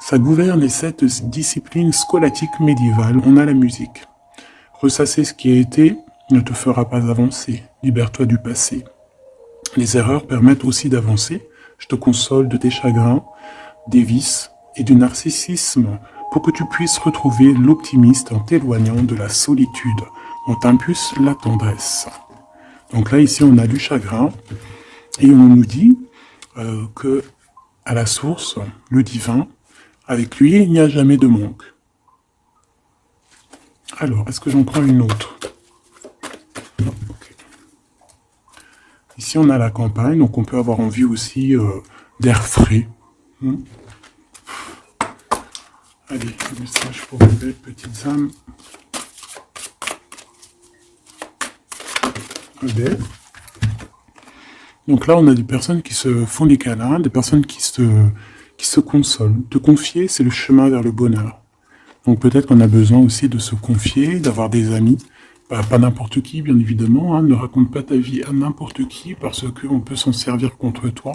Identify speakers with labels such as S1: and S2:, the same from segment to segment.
S1: Ça gouverne les 7 disciplines scolatiques médiévales. On a la musique. Ressasser ce qui a été ne te fera pas avancer. Libère-toi du passé. Les erreurs permettent aussi d'avancer. Je te console de tes chagrins, des vices et du narcissisme pour que tu puisses retrouver l'optimiste en t'éloignant de la solitude. On t'impulse la tendresse. Donc là, ici, on a du chagrin et on nous dit que à la source, le divin, avec lui, il n'y a jamais de manque. Alors, est-ce que j'en prends une autre? Non, ok. Ici, on a la campagne, donc on peut avoir envie aussi d'air frais. Allez, message pour les belles petites âmes. Belle. Donc là, on a des personnes qui se font des câlins, des personnes qui se consolent. Te confier, c'est le chemin vers le bonheur. Donc peut-être qu'on a besoin aussi de se confier, d'avoir des amis. Pas n'importe qui, bien évidemment. Ne raconte pas ta vie à n'importe qui parce qu'on peut s'en servir contre toi.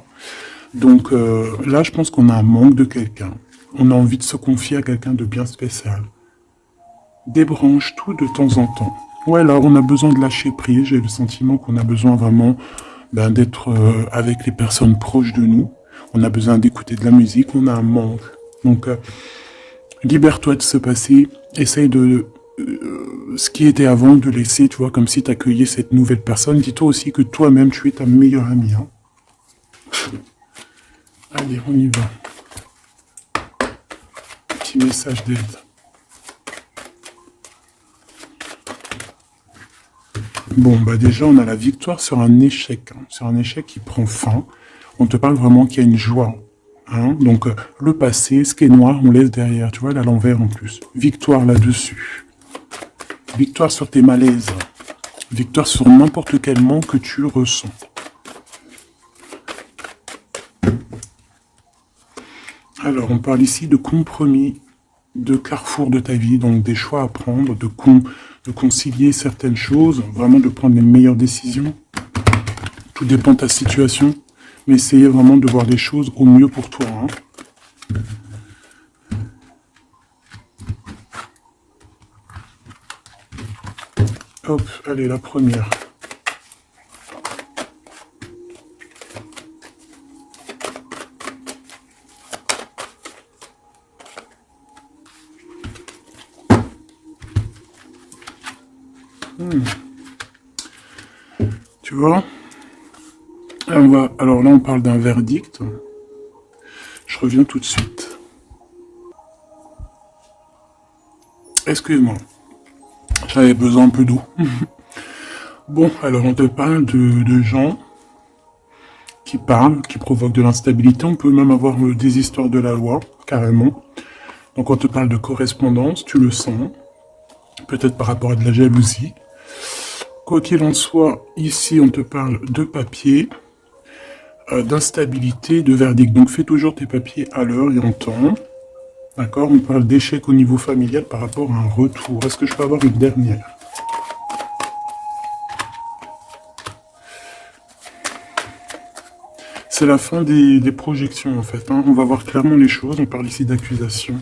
S1: Donc là, je pense qu'on a un manque de quelqu'un. On a envie de se confier à quelqu'un de bien spécial. Débranche tout de temps en temps. Ouais, là, on a besoin de lâcher prise. J'ai le sentiment qu'on a besoin vraiment d'être avec les personnes proches de nous. On a besoin d'écouter de la musique. On a un manque. Donc, libère-toi de ce passé. Essaye de... ce qui était avant, de laisser, tu vois, comme si tu accueillais cette nouvelle personne. Dis-toi aussi que toi-même, tu es ta meilleure amie. Hein. Allez, on y va. Petit message d'aide. Bon, bah déjà, on a la victoire sur un échec. Hein, sur un échec qui prend fin. On te parle vraiment qu'il y a une joie. Hein, donc, le passé, ce qui est noir, on laisse derrière. Tu vois, là, l'envers en plus. Victoire là-dessus. Victoire sur tes malaises. Victoire sur n'importe quel manque que tu ressens. Alors, on parle ici de compromis, de carrefour de ta vie, donc des choix à prendre, de concilier certaines choses, vraiment de prendre les meilleures décisions. Tout dépend de ta situation, mais essayez vraiment de voir les choses au mieux pour toi. Hein. Hop, allez, la première. Tu vois, alors là, on parle d'un verdict. Je reviens tout de suite. Excuse-moi. J'avais besoin un peu d'eau. Bon, alors on te parle de gens qui parlent, qui provoquent de l'instabilité. On peut même avoir des histoires de la loi, carrément. Donc on te parle de correspondance, tu le sens. Peut-être par rapport à de la jalousie. Quoi qu'il en soit, ici on te parle de papier, d'instabilité, de verdict. Donc fais toujours tes papiers à l'heure et en temps. D'accord? On parle d'échec au niveau familial par rapport à un retour. Est-ce que je peux avoir une dernière? C'est la fin des projections en fait. Hein. On va voir clairement les choses. On parle ici d'accusation.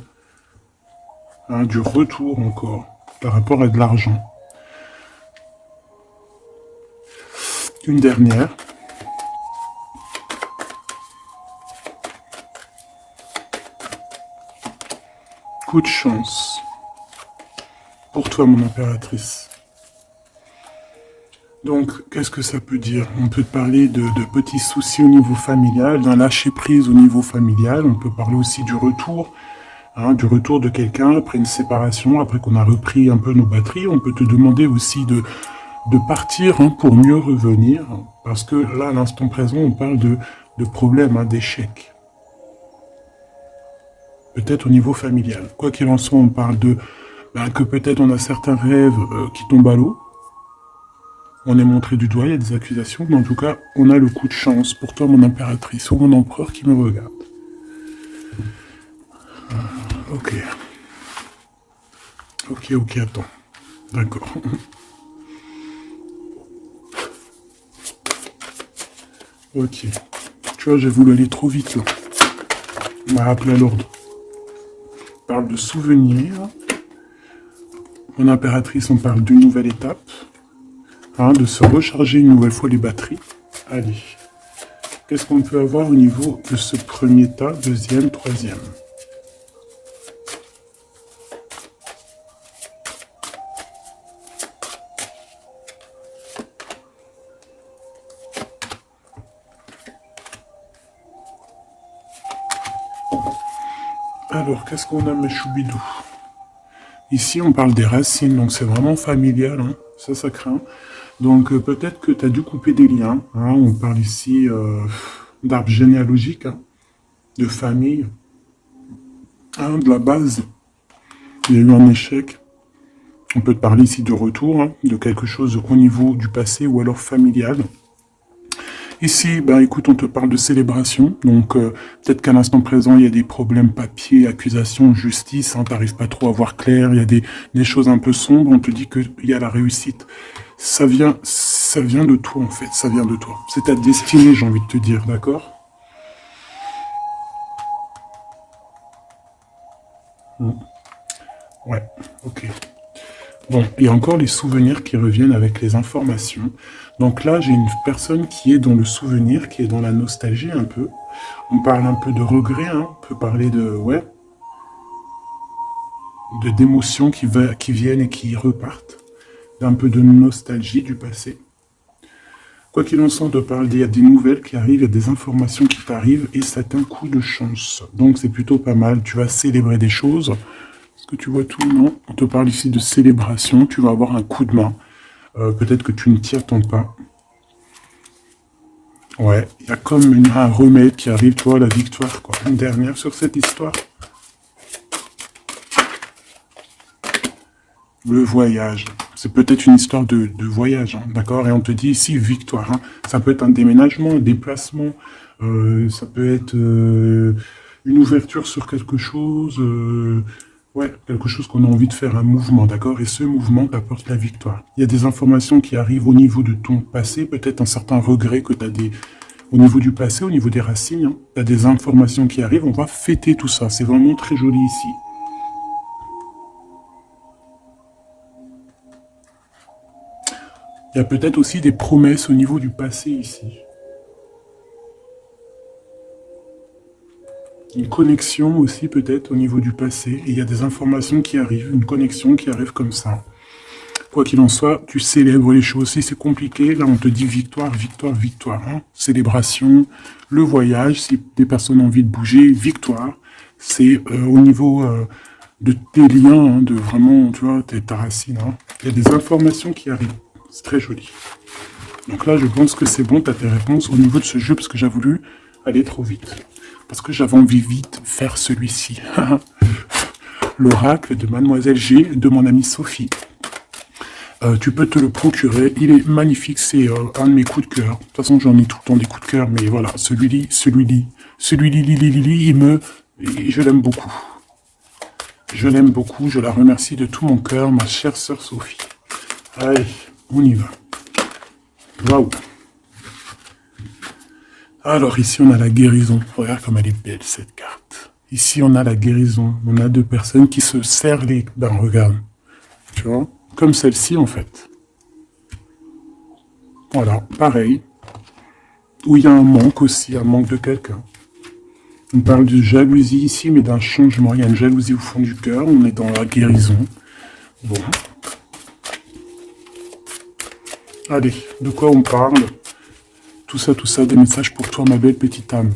S1: Hein, du retour encore par rapport à de l'argent. Une dernière. Coup de chance. Pour toi, mon impératrice. Donc, qu'est-ce que ça peut dire? On peut parler de petits soucis au niveau familial, d'un lâcher-prise au niveau familial. On peut parler aussi du retour. Hein, du retour de quelqu'un après une séparation, après qu'on a repris un peu nos batteries. On peut te demander aussi de partir hein, pour mieux revenir. Parce que là, à l'instant présent, on parle de problèmes, hein, d'échecs. Peut-être au niveau familial. Quoi qu'il en soit, on parle de que peut-être on a certains rêves qui tombent à l'eau. On est montré du doigt, il y a des accusations, mais en tout cas, on a le coup de chance pour toi, mon impératrice, ou mon empereur qui me regarde. Ok. Ok, attends. D'accord. Ok. Tu vois, j'ai voulu aller trop vite, là. On m'a rappelé à l'ordre. parle de souvenirs. Mon impératrice, on parle d'une nouvelle étape. Hein, de se recharger une nouvelle fois les batteries. Allez. Qu'est-ce qu'on peut avoir au niveau de ce premier tas, deuxième, troisième? Alors, qu'est-ce qu'on a, mes choubidous? Ici, on parle des racines, donc c'est vraiment familial, hein. Ça craint. Donc, peut-être que tu as dû couper des liens. Hein. On parle ici d'arbre généalogique, hein, de famille, hein, de la base. Il y a eu un échec. On peut te parler ici de retour, hein, de quelque chose au niveau du passé ou alors familial. Ici, bah, écoute, on te parle de célébration. Donc, peut-être qu'à l'instant présent, il y a des problèmes papier, accusations, justice. Hein, t'arrives pas trop à voir clair. Il y a des choses un peu sombres. On te dit qu'il y a la réussite. Ça vient de toi, en fait. Ça vient de toi. C'est ta destinée, j'ai envie de te dire, d'accord? Ouais, ok. Bon, il y a encore les souvenirs qui reviennent avec les informations. Donc là, j'ai une personne qui est dans le souvenir, qui est dans la nostalgie un peu. On parle un peu de regret, hein. On peut parler de, ouais, d'émotions qui viennent et qui repartent. Un peu de nostalgie du passé. Quoi qu'il en soit, on te parle, il y a des nouvelles qui arrivent, il y a des informations qui t'arrivent et c'est un coup de chance. Donc c'est plutôt pas mal, tu vas célébrer des choses. Est-ce que tu vois tout? Non. On te parle ici de célébration, tu vas avoir un coup de main. Peut-être que tu ne t'y attends pas. Ouais, il y a comme un remède qui arrive, tu vois, la victoire, quoi. Une dernière sur cette histoire. Le voyage. C'est peut-être une histoire de voyage, hein, d'accord? Et on te dit ici victoire. Hein. Ça peut être un déménagement, un déplacement. Ça peut être une ouverture sur quelque chose. Ouais, quelque chose qu'on a envie de faire, un mouvement, d'accord? Et ce mouvement t'apporte la victoire. Il y a des informations qui arrivent au niveau de ton passé, peut-être un certain regret que tu as au niveau du passé, au niveau des racines. Hein. Tu as des informations qui arrivent, on va fêter tout ça. C'est vraiment très joli ici. Il y a peut-être aussi des promesses au niveau du passé ici. Une connexion aussi peut-être au niveau du passé. Et il y a des informations qui arrivent, une connexion qui arrive comme ça. Quoi qu'il en soit, tu célèbres les choses. Si c'est compliqué, là on te dit victoire, victoire, victoire. Hein. Célébration, le voyage, si des personnes ont envie de bouger, victoire. C'est au niveau de tes liens, hein, de vraiment, tu vois, ta racine. Hein. Il y a des informations qui arrivent. C'est très joli. Donc là, je pense que c'est bon, tu as tes réponses au niveau de ce jeu, parce que j'ai voulu aller trop vite. Parce que j'avais envie vite de faire celui-ci. L'oracle de Mademoiselle G, de mon amie Sophie. Tu peux te le procurer, il est magnifique, c'est un de mes coups de cœur. De toute façon, j'en ai tout le temps des coups de cœur, mais voilà, celui-là, je l'aime beaucoup. Je l'aime beaucoup, je la remercie de tout mon cœur, ma chère sœur Sophie. Allez, on y va. Waouh. Alors ici, on a la guérison. Regarde comme elle est belle, cette carte. Ici, on a la guérison. On a deux personnes qui se serrent les... Ben, regarde. Tu vois? Comme celle-ci, en fait. Voilà, pareil. Où il y a un manque aussi, un manque de quelqu'un. On parle de jalousie ici, mais d'un changement. Il y a une jalousie au fond du cœur. On est dans la guérison. Bon. Allez, de quoi on parle? Tout ça, des messages pour toi, ma belle petite âme.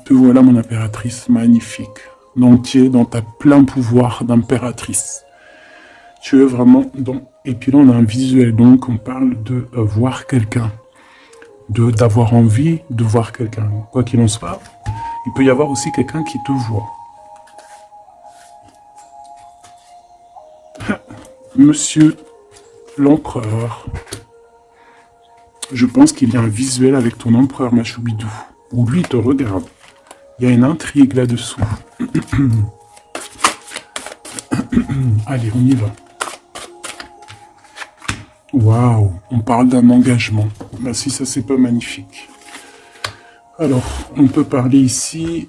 S1: Te voilà, mon impératrice, magnifique. Donc, tu es dans ta plein pouvoir d'impératrice. Tu es vraiment dans... Et puis là, on a un visuel, donc on parle de voir quelqu'un. D'avoir envie de voir quelqu'un. Quoi qu'il en soit, il peut y avoir aussi quelqu'un qui te voit. Monsieur l'empereur. Je pense qu'il y a un visuel avec ton empereur, ma choubidou. Où lui te regarde. Il y a une intrigue là-dessous. Allez, on y va. Waouh, on parle d'un engagement. Ben, si ça, c'est pas magnifique. Alors, on peut parler ici,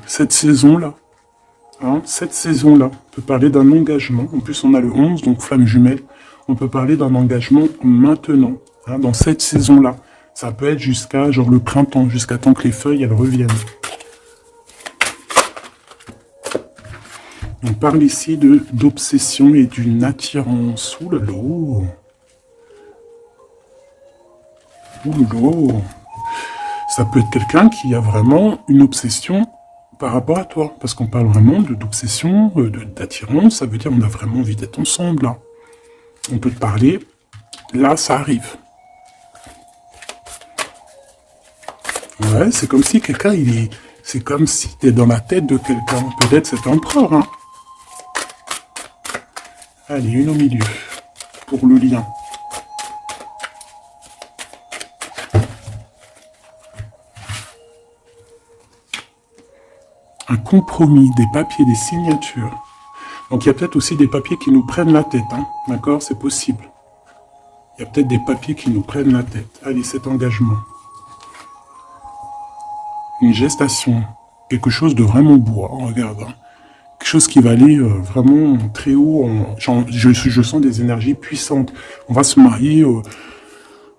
S1: cette saison-là. Hein, cette saison-là, on peut parler d'un engagement. En plus, on a le 11, donc flamme jumelle. On peut parler d'un engagement maintenant, hein, dans cette saison-là. Ça peut être jusqu'à genre le printemps, jusqu'à temps que les feuilles elles reviennent. On parle ici d'obsession et d'une attirance. Ouh là là. Ouh là là. Ça peut être quelqu'un qui a vraiment une obsession par rapport à toi. Parce qu'on parle vraiment d'obsession, d'attirance. Ça veut dire qu'on a vraiment envie d'être ensemble, là. On peut te parler. Là, ça arrive. Ouais, c'est comme si quelqu'un, c'est comme si t'es dans la tête de quelqu'un. Peut-être cet empereur, hein. Allez, une au milieu. Pour le lien. Un compromis, des papiers, des signatures. Donc il y a peut-être aussi des papiers qui nous prennent la tête, hein. D'accord? C'est possible. Il y a peut-être des papiers qui nous prennent la tête. Allez, cet engagement. Une gestation. Quelque chose de vraiment beau, hein, regarde. Hein. Quelque chose qui va aller vraiment très haut. Je sens des énergies puissantes. On va se marier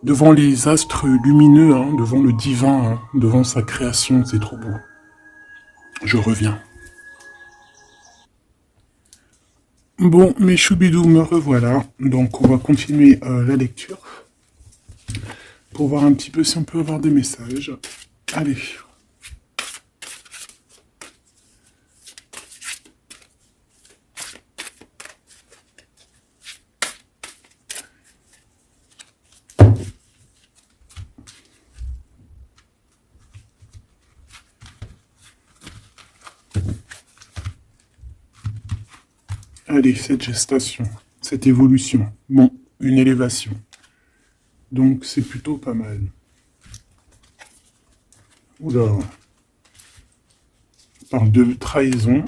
S1: devant les astres lumineux, hein, devant le divin, hein, devant sa création. C'est trop beau. Je reviens. Bon, mes choubidous, me revoilà. Donc, on va continuer la lecture pour voir un petit peu si on peut avoir des messages. Allez. Allez, cette gestation, cette évolution. Bon, une élévation. Donc, c'est plutôt pas mal. Oula. On parle de trahison.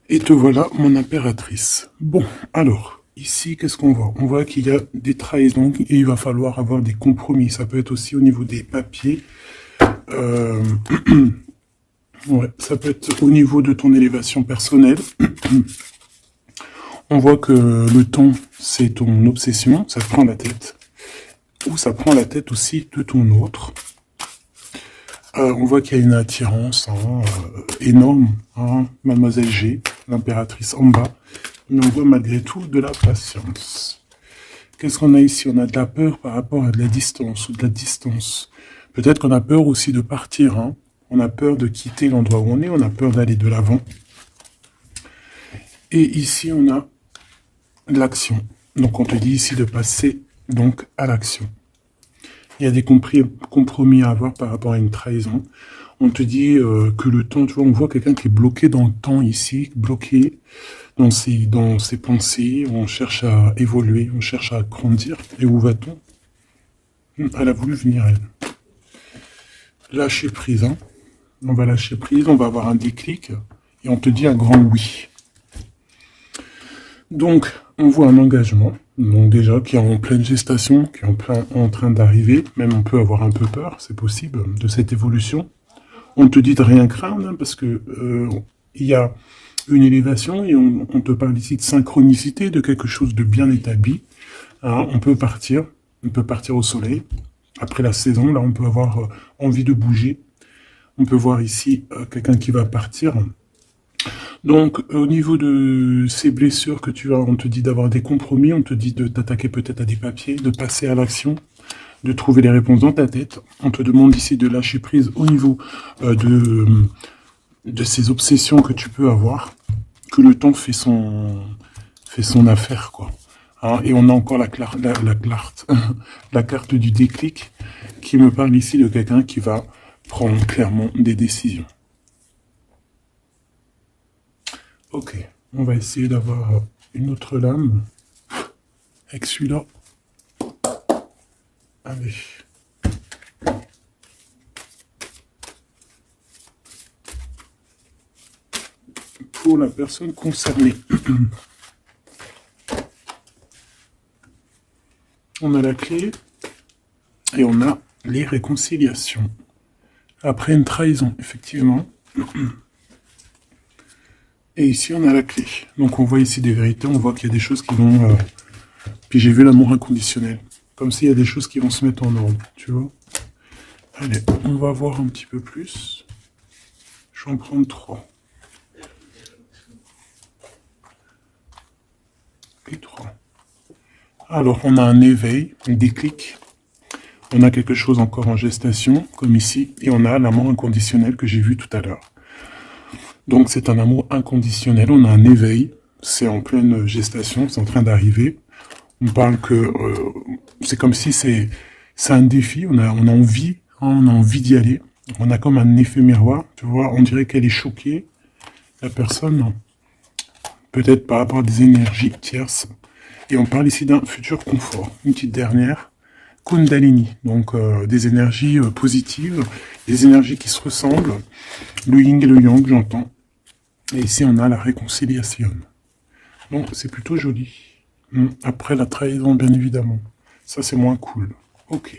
S1: Et te voilà, mon impératrice. Bon, alors, ici, qu'est-ce qu'on voit? On voit qu'il y a des trahisons et il va falloir avoir des compromis. Ça peut être aussi au niveau des papiers. Ouais, ça peut être au niveau de ton élévation personnelle. On voit que le temps, c'est ton obsession, ça te prend la tête. Ou ça prend la tête aussi de ton autre. On voit qu'il y a une attirance hein, énorme. Hein, Mademoiselle G, l'impératrice en bas. Mais on voit malgré tout de la patience. Qu'est-ce qu'on a ici? On a de la peur par rapport à de la distance ou de la distance. Peut-être qu'on a peur aussi de partir. Hein. On a peur de quitter l'endroit où on est. On a peur d'aller de l'avant. Et ici, on a l'action. Donc, on te dit ici de passer donc à l'action. Il y a des compromis à avoir par rapport à une trahison. On te dit que le temps, tu vois, on voit quelqu'un qui est bloqué dans le temps ici, bloqué dans ses pensées. On cherche à évoluer, on cherche à grandir. Et où va-t-on? Elle a voulu venir, elle. Lâcher prise, hein. On va lâcher prise, on va avoir un déclic. Et on te dit un grand oui. Donc, on voit un engagement, donc déjà qui est en pleine gestation, qui est en train d'arriver, même on peut avoir un peu peur, c'est possible, de cette évolution. On te dit de rien craindre, hein, parce que il y a une élévation, et on te parle ici de synchronicité, de quelque chose de bien établi. Hein, on peut partir au soleil. Après la saison, là on peut avoir envie de bouger. On peut voir ici quelqu'un qui va partir. Donc, au niveau de ces blessures que tu as, on te dit d'avoir des compromis, on te dit de t'attaquer peut-être à des papiers, de passer à l'action, de trouver les réponses dans ta tête. On te demande ici de lâcher prise au niveau de ces obsessions que tu peux avoir, que le temps fait son affaire, quoi. Hein, et on a encore la carte du déclic qui me parle ici de quelqu'un qui va prendre clairement des décisions. Ok, on va essayer d'avoir une autre lame avec celui-là. Allez. Pour la personne concernée. On a la clé et on a les réconciliations. Après une trahison, effectivement. Et ici, on a la clé. Donc, on voit ici des vérités. On voit qu'il y a des choses qui vont... Puis j'ai vu l'amour inconditionnel. Comme s'il y a des choses qui vont se mettre en ordre, tu vois. Allez, on va voir un petit peu plus. Je vais en prendre 3. Et 3. Alors, on a un éveil, un déclic. On a quelque chose encore en gestation, comme ici. Et on a l'amour inconditionnel que j'ai vu tout à l'heure. Donc, c'est un amour inconditionnel. On a un éveil. C'est en pleine gestation. C'est en train d'arriver. On parle que c'est comme si c'est un défi. On a envie. On a envie d'y aller. On a comme un effet miroir. Tu vois, on dirait qu'elle est choquée. La personne, non. Peut-être par rapport à des énergies tierces. Et on parle ici d'un futur confort. Une petite dernière. Kundalini, donc des énergies positives, des énergies qui se ressemblent, le yin et le yang, j'entends. Et ici, on a la réconciliation. Donc, c'est plutôt joli. Après la trahison, bien évidemment. Ça, c'est moins cool. Ok.